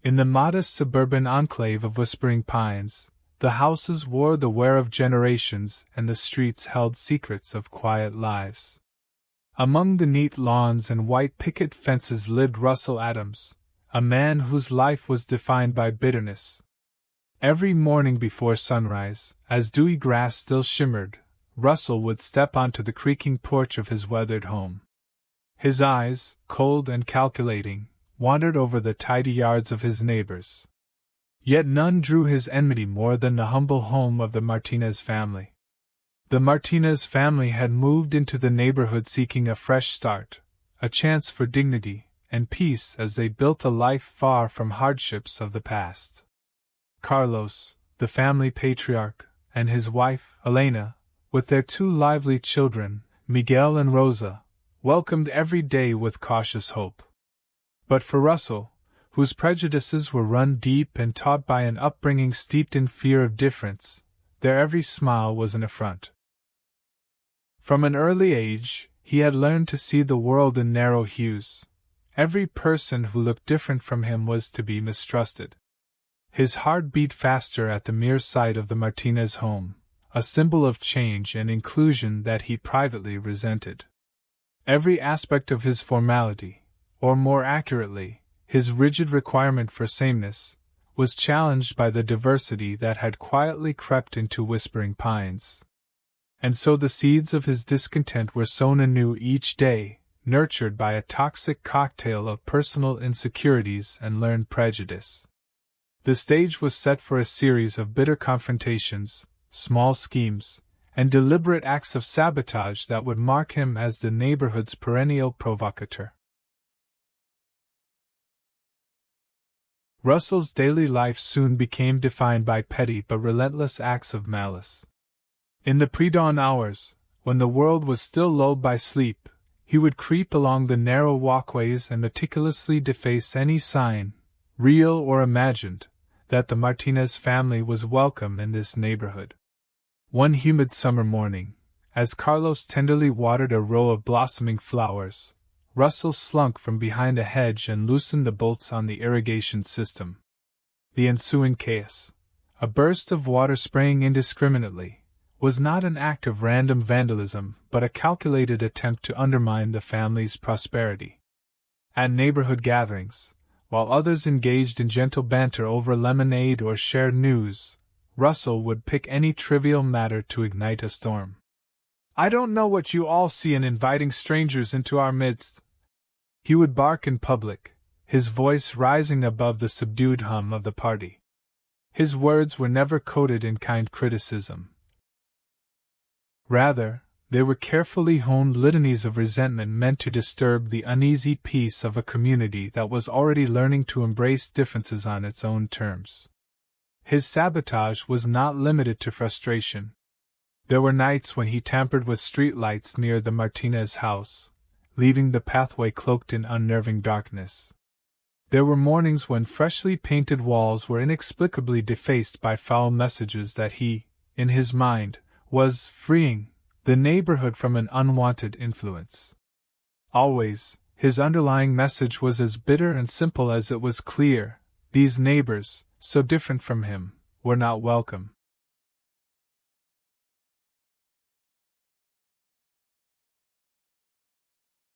In the modest suburban enclave of Whispering Pines, the houses wore the wear of generations and the streets held secrets of quiet lives. Among the neat lawns and white picket fences lived Russell Adams, a man whose life was defined by bitterness. Every morning before sunrise, as dewy grass still shimmered, Russell would step onto the creaking porch of his weathered home. His eyes, cold and calculating, wandered over the tidy yards of his neighbors. Yet none drew his enmity more than the humble home of the Martinez family. The Martinez family had moved into the neighborhood seeking a fresh start, a chance for dignity and peace as they built a life far from hardships of the past. Carlos, the family patriarch, and his wife, Elena, with their two lively children, Miguel and Rosa, welcomed every day with cautious hope. But for Russell, whose prejudices were run deep and taught by an upbringing steeped in fear of difference, their every smile was an affront. From an early age, he had learned to see the world in narrow hues. Every person who looked different from him was to be mistrusted. His heart beat faster at the mere sight of the Martinez home, a symbol of change and inclusion that he privately resented. Every aspect of his formality, or more accurately, his rigid requirement for sameness, was challenged by the diversity that had quietly crept into Whispering Pines. And so the seeds of his discontent were sown anew each day, nurtured by a toxic cocktail of personal insecurities and learned prejudice. The stage was set for a series of bitter confrontations, small schemes, and deliberate acts of sabotage that would mark him as the neighborhood's perennial provocateur. Russell's daily life soon became defined by petty but relentless acts of malice. In the pre-dawn hours, when the world was still lulled by sleep, he would creep along the narrow walkways and meticulously deface any sign, real or imagined, that the Martinez family was welcome in this neighborhood. One humid summer morning, as Carlos tenderly watered a row of blossoming flowers, Russell slunk from behind a hedge and loosened the bolts on the irrigation system. The ensuing chaos, a burst of water spraying indiscriminately, was not an act of random vandalism but a calculated attempt to undermine the family's prosperity. At neighborhood gatherings, while others engaged in gentle banter over lemonade or shared news, Russell would pick any trivial matter to ignite a storm. "I don't know what you all see in inviting strangers into our midst," he would bark in public, his voice rising above the subdued hum of the party. His words were never coated in kind criticism. Rather, they were carefully honed litanies of resentment meant to disturb the uneasy peace of a community that was already learning to embrace differences on its own terms. His sabotage was not limited to frustration. There were nights when he tampered with street lights near the Martinez house, leaving the pathway cloaked in unnerving darkness. There were mornings when freshly painted walls were inexplicably defaced by foul messages that he, in his mind, was freeing the neighborhood from an unwanted influence. Always, his underlying message was as bitter and simple as it was clear: these neighbors, so different from him, were not welcome.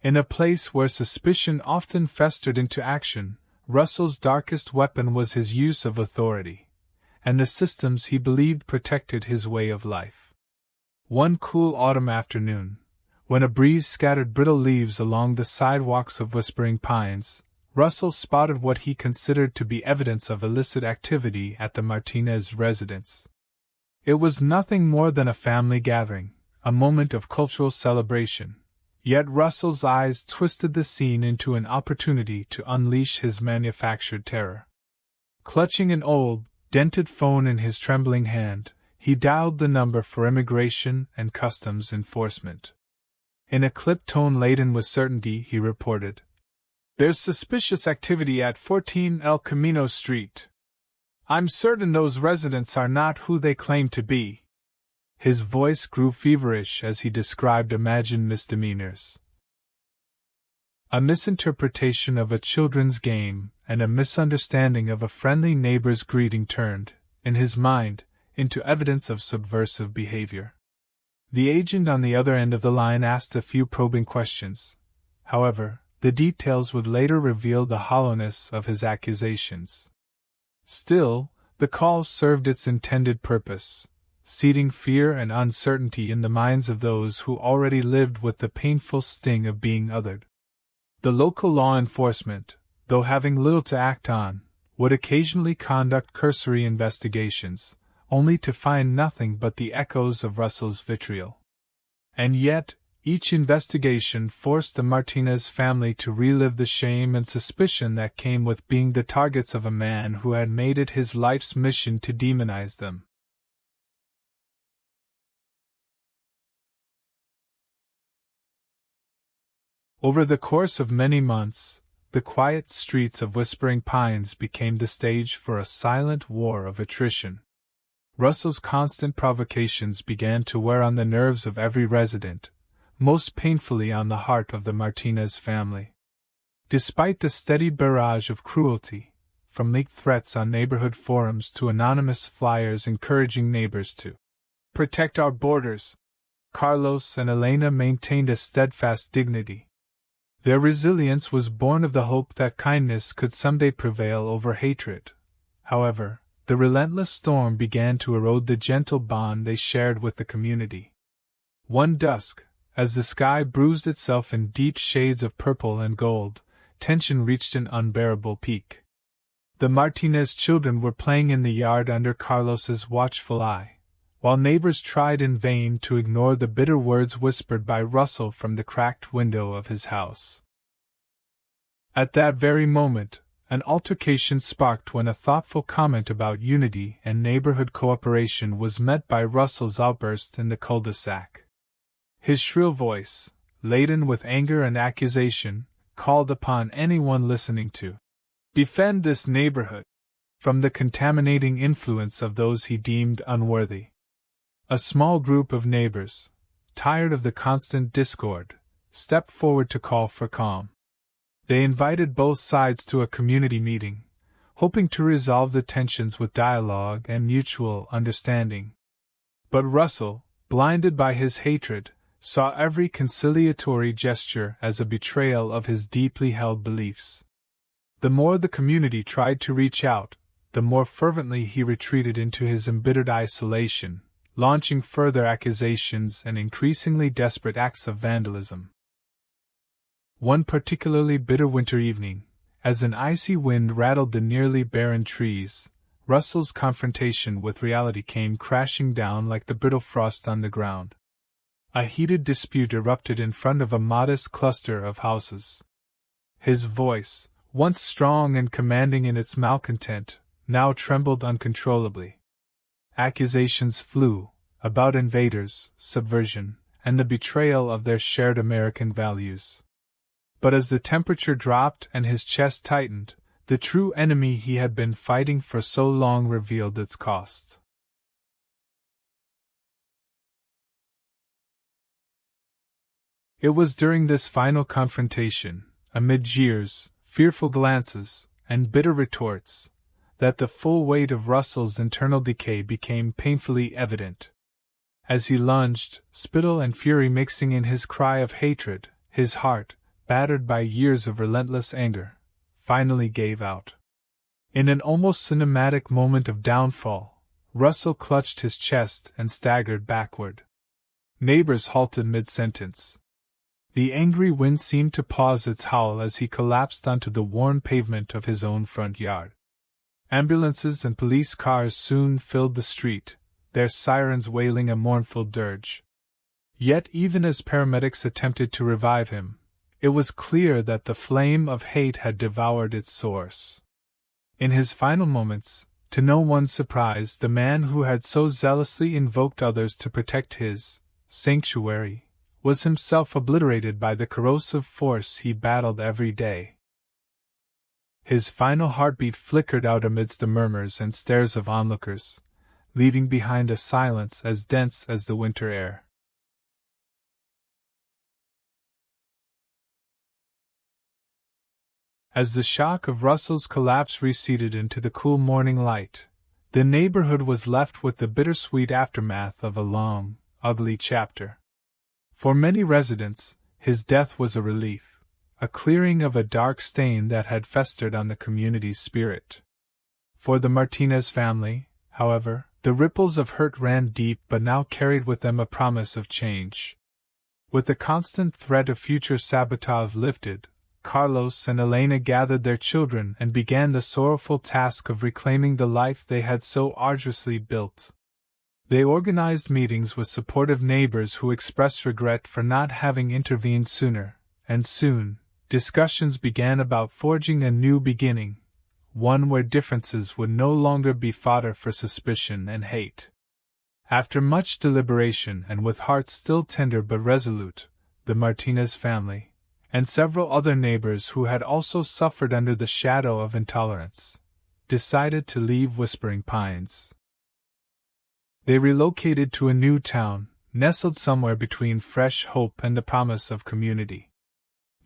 In a place where suspicion often festered into action, Russell's darkest weapon was his use of authority, and the systems he believed protected his way of life. One cool autumn afternoon, when a breeze scattered brittle leaves along the sidewalks of Whispering Pines, Russell spotted what he considered to be evidence of illicit activity at the Martinez residence. It was nothing more than a family gathering, a moment of cultural celebration, yet Russell's eyes twisted the scene into an opportunity to unleash his manufactured terror. Clutching an old, dented phone in his trembling hand, he dialed the number for Immigration and Customs Enforcement. In a clipped tone laden with certainty, he reported, "There's suspicious activity at 14 El Camino Street. I'm certain those residents are not who they claim to be." His voice grew feverish as he described imagined misdemeanors. A misinterpretation of a children's game, and a misunderstanding of a friendly neighbor's greeting turned, in his mind, into evidence of subversive behavior. The agent on the other end of the line asked a few probing questions. However, the details would later reveal the hollowness of his accusations. Still, the call served its intended purpose, seeding fear and uncertainty in the minds of those who already lived with the painful sting of being othered. The local law enforcement, though having little to act on, would occasionally conduct cursory investigations, only to find nothing but the echoes of Russell's vitriol. And yet, each investigation forced the Martinez family to relive the shame and suspicion that came with being the targets of a man who had made it his life's mission to demonize them. Over the course of many months, the quiet streets of Whispering Pines became the stage for a silent war of attrition. Russell's constant provocations began to wear on the nerves of every resident, most painfully on the heart of the Martinez family. Despite the steady barrage of cruelty, from leaked threats on neighborhood forums to anonymous flyers encouraging neighbors to protect our borders, Carlos and Elena maintained a steadfast dignity. Their resilience was born of the hope that kindness could someday prevail over hatred. However, the relentless storm began to erode the gentle bond they shared with the community. One dusk, as the sky bruised itself in deep shades of purple and gold, tension reached an unbearable peak. The Martinez children were playing in the yard under Carlos's watchful eye, while neighbors tried in vain to ignore the bitter words whispered by Russell from the cracked window of his house. At that very moment, an altercation sparked when a thoughtful comment about unity and neighborhood cooperation was met by Russell's outburst in the cul-de-sac. His shrill voice, laden with anger and accusation, called upon anyone listening to defend this neighborhood from the contaminating influence of those he deemed unworthy. A small group of neighbors, tired of the constant discord, stepped forward to call for calm. They invited both sides to a community meeting, hoping to resolve the tensions with dialogue and mutual understanding. But Russell, blinded by his hatred, saw every conciliatory gesture as a betrayal of his deeply held beliefs. The more the community tried to reach out, the more fervently he retreated into his embittered isolation, launching further accusations and increasingly desperate acts of vandalism. One particularly bitter winter evening, as an icy wind rattled the nearly barren trees, Russell's confrontation with reality came crashing down like the brittle frost on the ground. A heated dispute erupted in front of a modest cluster of houses. His voice, once strong and commanding in its malcontent, now trembled uncontrollably. Accusations flew about invaders, subversion, and the betrayal of their shared American values. But as the temperature dropped and his chest tightened, the true enemy he had been fighting for so long revealed its cost. It was during this final confrontation, amid jeers, fearful glances, and bitter retorts, that the full weight of Russell's internal decay became painfully evident. As he lunged, spittle and fury mixing in his cry of hatred, his heart, battered by years of relentless anger, finally gave out. In an almost cinematic moment of downfall, Russell clutched his chest and staggered backward. Neighbors halted mid-sentence. The angry wind seemed to pause its howl as he collapsed onto the worn pavement of his own front yard. Ambulances and police cars soon filled the street, their sirens wailing a mournful dirge. Yet even as paramedics attempted to revive him, it was clear that the flame of hate had devoured its source. In his final moments, to no one's surprise, the man who had so zealously invoked others to protect his sanctuary was himself obliterated by the corrosive force he battled every day. His final heartbeat flickered out amidst the murmurs and stares of onlookers, leaving behind a silence as dense as the winter air. As the shock of Russell's collapse receded into the cool morning light, the neighborhood was left with the bittersweet aftermath of a long, ugly chapter. For many residents, his death was a relief, a clearing of a dark stain that had festered on the community's spirit. For the Martinez family, however, the ripples of hurt ran deep but now carried with them a promise of change. With the constant threat of future sabotage lifted, Carlos and Elena gathered their children and began the sorrowful task of reclaiming the life they had so arduously built. They organized meetings with supportive neighbors who expressed regret for not having intervened sooner, and soon, discussions began about forging a new beginning, one where differences would no longer be fodder for suspicion and hate. After much deliberation and with hearts still tender but resolute, the Martinez family, and several other neighbors who had also suffered under the shadow of intolerance, decided to leave Whispering Pines. They relocated to a new town, nestled somewhere between fresh hope and the promise of community.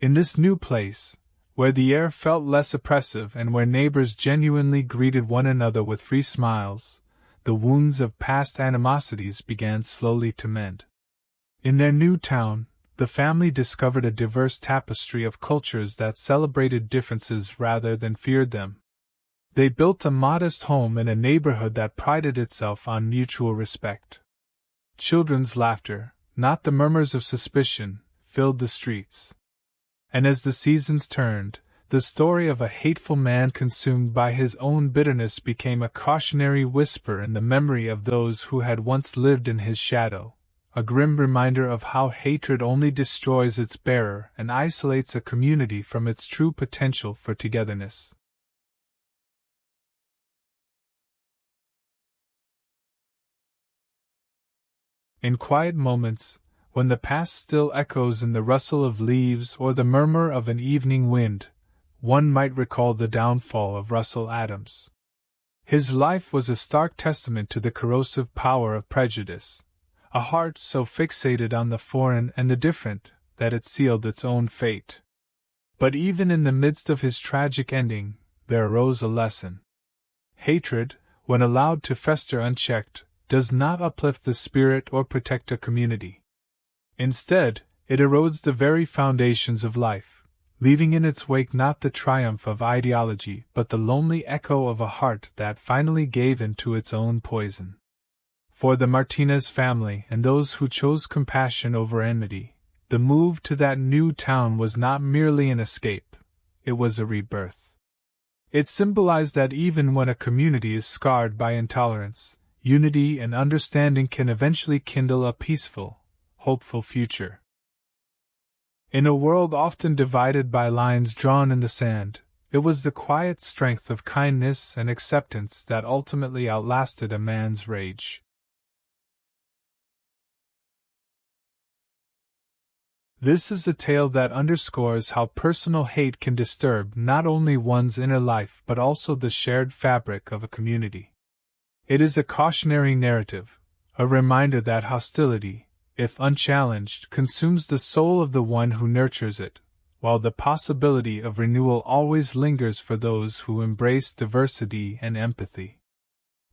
In this new place, where the air felt less oppressive and where neighbors genuinely greeted one another with free smiles, the wounds of past animosities began slowly to mend. In their new town, the family discovered a diverse tapestry of cultures that celebrated differences rather than feared them. They built a modest home in a neighborhood that prided itself on mutual respect. Children's laughter, not the murmurs of suspicion, filled the streets. And as the seasons turned, the story of a hateful man consumed by his own bitterness became a cautionary whisper in the memory of those who had once lived in his shadow, a grim reminder of how hatred only destroys its bearer and isolates a community from its true potential for togetherness. In quiet moments, when the past still echoes in the rustle of leaves or the murmur of an evening wind, one might recall the downfall of Russell Adams. His life was a stark testament to the corrosive power of prejudice, a heart so fixated on the foreign and the different that it sealed its own fate. But even in the midst of his tragic ending, there arose a lesson. Hatred, when allowed to fester unchecked, does not uplift the spirit or protect a community. Instead, it erodes the very foundations of life, leaving in its wake not the triumph of ideology but the lonely echo of a heart that finally gave in to its own poison. For the Martinez family and those who chose compassion over enmity, the move to that new town was not merely an escape, it was a rebirth. It symbolized that even when a community is scarred by intolerance, unity and understanding can eventually kindle a peaceful, hopeful future. In a world often divided by lines drawn in the sand, it was the quiet strength of kindness and acceptance that ultimately outlasted a man's rage. This is a tale that underscores how personal hate can disturb not only one's inner life but also the shared fabric of a community. It is a cautionary narrative, a reminder that hostility, if unchallenged, consumes the soul of the one who nurtures it, while the possibility of renewal always lingers for those who embrace diversity and empathy.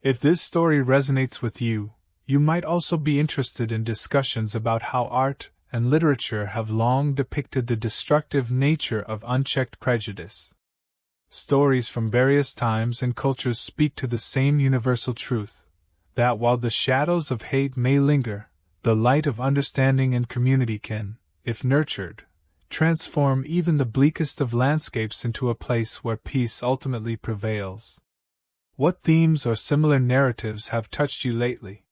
If this story resonates with you, you might also be interested in discussions about how art and literature have long depicted the destructive nature of unchecked prejudice. Stories from various times and cultures speak to the same universal truth, that while the shadows of hate may linger, the light of understanding and community can, if nurtured, transform even the bleakest of landscapes into a place where peace ultimately prevails. What themes or similar narratives have touched you lately?